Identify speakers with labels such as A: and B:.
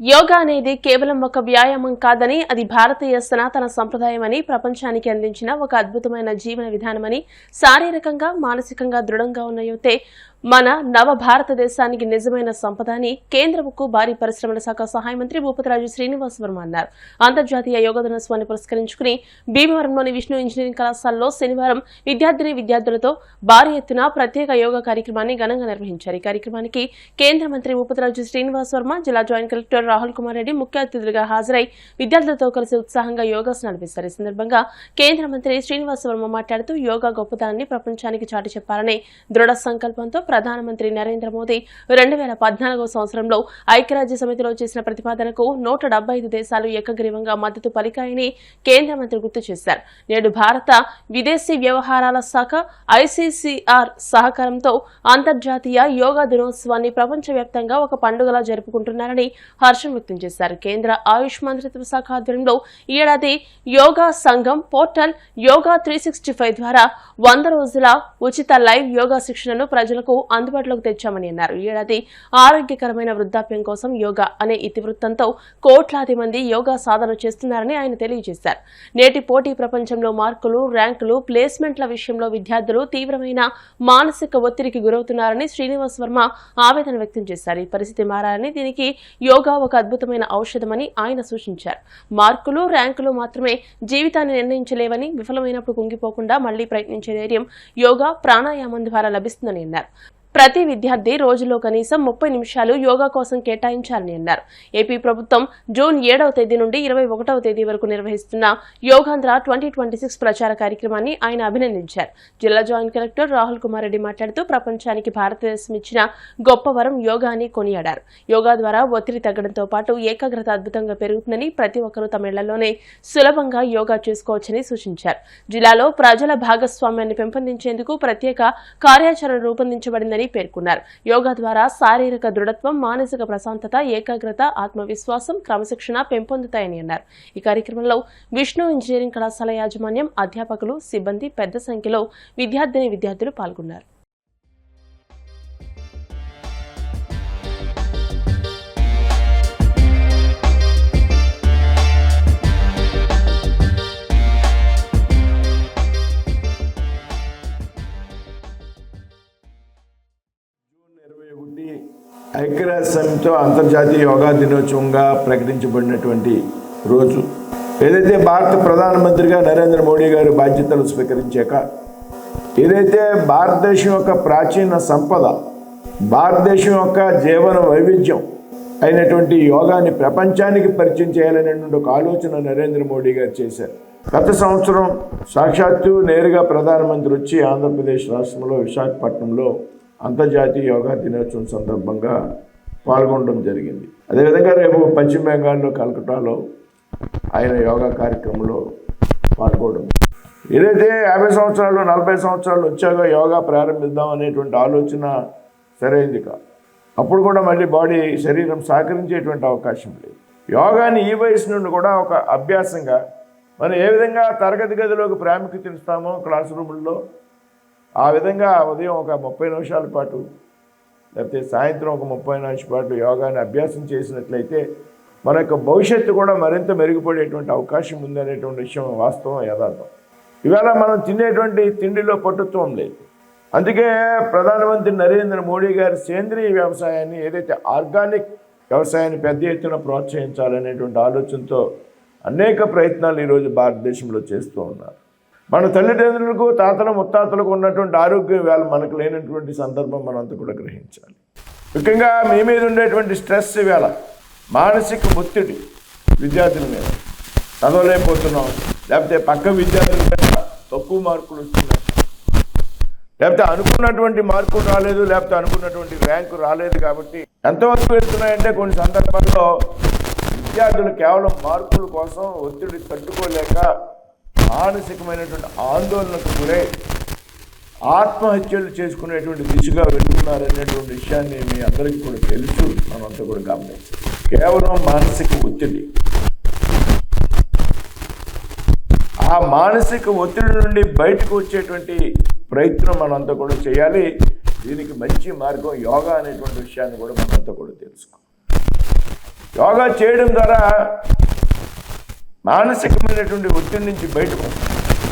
A: యోగా అనేది కేవలం ఒక వ్యాయామం కాదని అది భారతీయ సనాతన సంప్రదాయమని ప్రపంచానికి అందించిన ఒక అద్భుతమైన జీవన విధానమని శారీరకంగా మానసికంగా దృఢంగా ఉన్న యువతే మన నవ భారతదేశానికి నిజమైన సంపద అని కేంద్ర ఉక్కు భారీ పరిశ్రమల శాఖ సహాయ మంత్రి భూపతిరాజు శ్రీనివాస్ వర్మ అన్నారు. అంతర్జాతీయ యోగా దినోత్సవాన్ని పురస్కరించుకుని భీమవరంలోని విష్ణు ఇంజనీరింగ్ కళాశాలలో శనివారం విద్యార్థులతో భారీ ఎత్తున ప్రత్యేక యోగా కార్యక్రమాన్ని ఘనంగా నిర్వహించారు. ఈ కార్యక్రమానికి కేంద్ర మంత్రి భూపతిరాజు శ్రీనివాస్ వర్మ, జిల్లా జాయింట్ కలెక్టర్ రాహుల్ కుమార్ రెడ్డి ముఖ్య అతిథులుగా హాజరై విద్యార్థులతో కలిసి ఉత్సాహంగా యోగాసనాలు వేశారు. ఈ సందర్భంగా కేంద్ర మంత్రి శ్రీనివాస్ వర్మ మాట్లాడుతూ యోగా గొప్పతనాన్ని ప్రపంచానికి చాటి చెప్పాలనే దృఢ సంకల్పంతో ప్రధానమంత్రి నరేంద్ర మోదీ 2014 సంవత్సరంలో ఐక్యరాజ్య సమితిలో చేసిన ప్రతిపాదనకు 175 దేశాలు ఏకగ్రీవంగా మద్దతు పలికాయని కేంద్ర మంత్రి గుర్తు చేశారు. నేడు భారత విదేశీ వ్యవహారాల శాఖ ఐసీసీఆర్ సహకారంతో అంతర్జాతీయ యోగా దినోత్సవాన్ని ప్రపంచవ్యాప్తంగా ఒక పండుగలా జరుపుకుంటున్నారని హర్షం వ్యక్తం చేశారు. కేంద్ర ఆయుష్ మంత్రిత్వ శాఖ ఆధ్వర్యంలో ఈ ఏడాది యోగా సంఘం పోర్టల్ యోగా 365 ద్వారా 100 రోజుల ఉచిత లైవ్ యోగా శిక్షణను ప్రజలకు అందుబాటులోకి తెచ్చామని అన్నారు. ఈ ఏడాది ఆరోగ్యకరమైన వృద్ధాప్యం కోసం యోగా అనే ఇతివృత్తంతో కోట్లాది మంది యోగా సాధన చేస్తున్నారని ఆయన తెలియజేశారు. నేటి పోటీ ప్రపంచంలో మార్కులు, ర్యాంకులు, ప్లేస్మెంట్ల విషయంలో విద్యార్థులు తీవ్రమైన మానసిక ఒత్తిడికి గురవుతున్నారని శ్రీనివాస్ వర్మ ఆవేదన వ్యక్తం చేశారు. ఈ పరిస్థితి మారాలని, దీనికి యోగా ఒక అద్భుతమైన ఔషధమని ఆయన సూచించారు. మార్కులు, ర్యాంకులు మాత్రమే జీవితాన్ని నిర్ణయించలేవని, విఫలమైనప్పుడు కుంగిపోకుండా మళ్లీ ప్రయత్నించే ధైర్యం యోగా, ప్రాణాయామం ద్వారా లభిస్తుందని అన్నారు. ప్రతి విద్యార్థి రోజులో కనీసం 30 నిమిషాలు యోగా కోసం కేటాయించాలని అన్నారు. ఏపీ ప్రభుత్వం జూన్ 7వ తేదీ నుండి 21వ తేదీ వరకు నిర్వహిస్తున్న యోగాంధ్ర 2026 ప్రచార కార్యక్రమాన్ని ఆయన అభినందించారు. జిల్లా జాయింట్ కలెక్టర్ రాహుల్ కుమార్ రెడ్డి మాట్లాడుతూ ప్రపంచానికి భారతదేశం ఇచ్చిన గొప్ప వరం యోగా అని కొనియాడారు. యోగా ద్వారా ఒత్తిడి తగ్గడంతో పాటు ఏకాగ్రత అద్భుతంగా పెరుగుతుందని, ప్రతి ఒక్కరూ తమ ఇళ్లలోనే సులభంగా యోగా చేసుకోవచ్చని సూచించారు. జిల్లాలో ప్రజల భాగస్వామ్యాన్ని పెంపొందించేందుకు ప్రత్యేక కార్యాచరణ రూపొందించబడిందని పేర్కొన్నారు. యోగా ద్వారా శారీరక దృఢత్వం, మానసిక ప్రశాంతత, ఏకాగ్రత, ఆత్మవిశ్వాసం, క్రమశిక్షణ పెంపొందుతాయని అన్నారు. ఈ కార్యక్రమంలో విష్ణు ఇంజనీరింగ్ కళాశాల యాజమాన్యం, అధ్యాపకులు, సిబ్బంది పెద్ద సంఖ్యలో విద్యార్థులు పాల్గొన్నారు.
B: ఐక్యరాజ్య సమితితో అంతర్జాతీయ యోగా దినోత్సవంగా ప్రకటించబడినటువంటి రోజు, ఏదైతే భారత ప్రధానమంత్రిగా నరేంద్ర మోడీ గారు బాధ్యతలు స్వీకరించాక ఏదైతే భారతదేశం యొక్క ప్రాచీన సంపద, భారతదేశం యొక్క జీవన వైవిధ్యం అయినటువంటి యోగాని ప్రపంచానికి పరిచయం చేయాలనేటువంటి ఒక ఆలోచన నరేంద్ర మోడీ గారు చేశారు. గత సంవత్సరం సాక్షాత్తు నేరుగా ప్రధానమంత్రి వచ్చి ఆంధ్రప్రదేశ్ రాష్ట్రంలో విశాఖపట్నంలో అంతర్జాతీయ యోగా దినోత్సవం సందర్భంగా పాల్గొనడం జరిగింది. అదేవిధంగా రేపు పశ్చిమ బెంగాల్లో కలకటాలో ఆయన యోగా కార్యక్రమంలో పాల్గొనడం. ఏదైతే 50 సంవత్సరాలు 40 సంవత్సరాలు వచ్చాక యోగా ప్రారంభిద్దాం అనేటువంటి ఆలోచన సరైంది కాదు. అప్పుడు కూడా మళ్ళీ శరీరం సహకరించేటువంటి అవకాశం లేదు. యోగాని ఈ వయసు నుండి కూడా ఒక అభ్యాసంగా మనం ఏ విధంగా తరగతి గదిలోకి ప్రాముఖ్యతనిస్తామో క్లాస్ రూముల్లో, ఆ విధంగా ఉదయం ఒక 30 నిమిషాల పాటు లేకపోతే సాయంత్రం ఒక 30 నిమిషాల పాటు యోగాని అభ్యాసం చేసినట్లయితే మన యొక్క భవిష్యత్తు కూడా మరింత మెరుగుపడేటువంటి అవకాశం ఉందనేటువంటి విషయం వాస్తవం, యథార్థం. ఇవాళ మనం తినేటువంటి తిండిలో పటుత్వం లేదు. అందుకే ప్రధానమంత్రి నరేంద్ర మోడీ గారి సేంద్రీయ వ్యవసాయాన్ని, ఏదైతే ఆర్గానిక్ వ్యవసాయాన్ని పెద్ద ఎత్తున ప్రోత్సహించాలనేటువంటి ఆలోచనతో అనేక ప్రయత్నాలు ఈరోజు భారతదేశంలో చేస్తూ ఉన్నారు. మన తల్లిదండ్రులకు, తాతలు, ముత్తాతలకు ఉన్నటువంటి ఆరోగ్యం వేళ మనకు లేనటువంటి సందర్భం మనంతా కూడా గ్రహించాలి. ముఖ్యంగా మీ మీద ఉండేటువంటి స్ట్రెస్ వేళ, మానసిక ఒత్తిడి విద్యార్థుల మీద, చదవలేకపోతున్నాం, లేకపోతే పక్క విద్యార్థుల మీద తక్కువ మార్కులు వస్తున్నాయి, లేకపోతే అనుకున్నటువంటి మార్కులు రాలేదు, లేకపోతే అనుకున్నటువంటి ర్యాంకు రాలేదు. కాబట్టి ఎంతవరకు వెళ్తున్నాయంటే కొన్ని సందర్భాల్లో విద్యార్థులు కేవలం మార్కుల కోసం ఒత్తిడి తట్టుకోలేక మానసికమైనటువంటి ఆందోళనకు గురై ఆత్మహత్యలు చేసుకునేటువంటి దిశగా వెళ్తున్నారనేటువంటి విషయాన్ని మీ అందరికీ కూడా తెలుసు, మనంతా కూడా గమనించాలి. కేవలం మానసిక ఒత్తిడి, ఆ మానసిక ఒత్తిడి నుండి బయటకు వచ్చేటువంటి ప్రయత్నం మనంతా కూడా చేయాలి. దీనికి మంచి మార్గం యోగా అనేటువంటి విషయాన్ని కూడా మనంతా కూడా తెలుసుకో. యోగా చేయడం ద్వారా మానసికమైనటువంటి ఒత్తిడి నుంచి బయటకు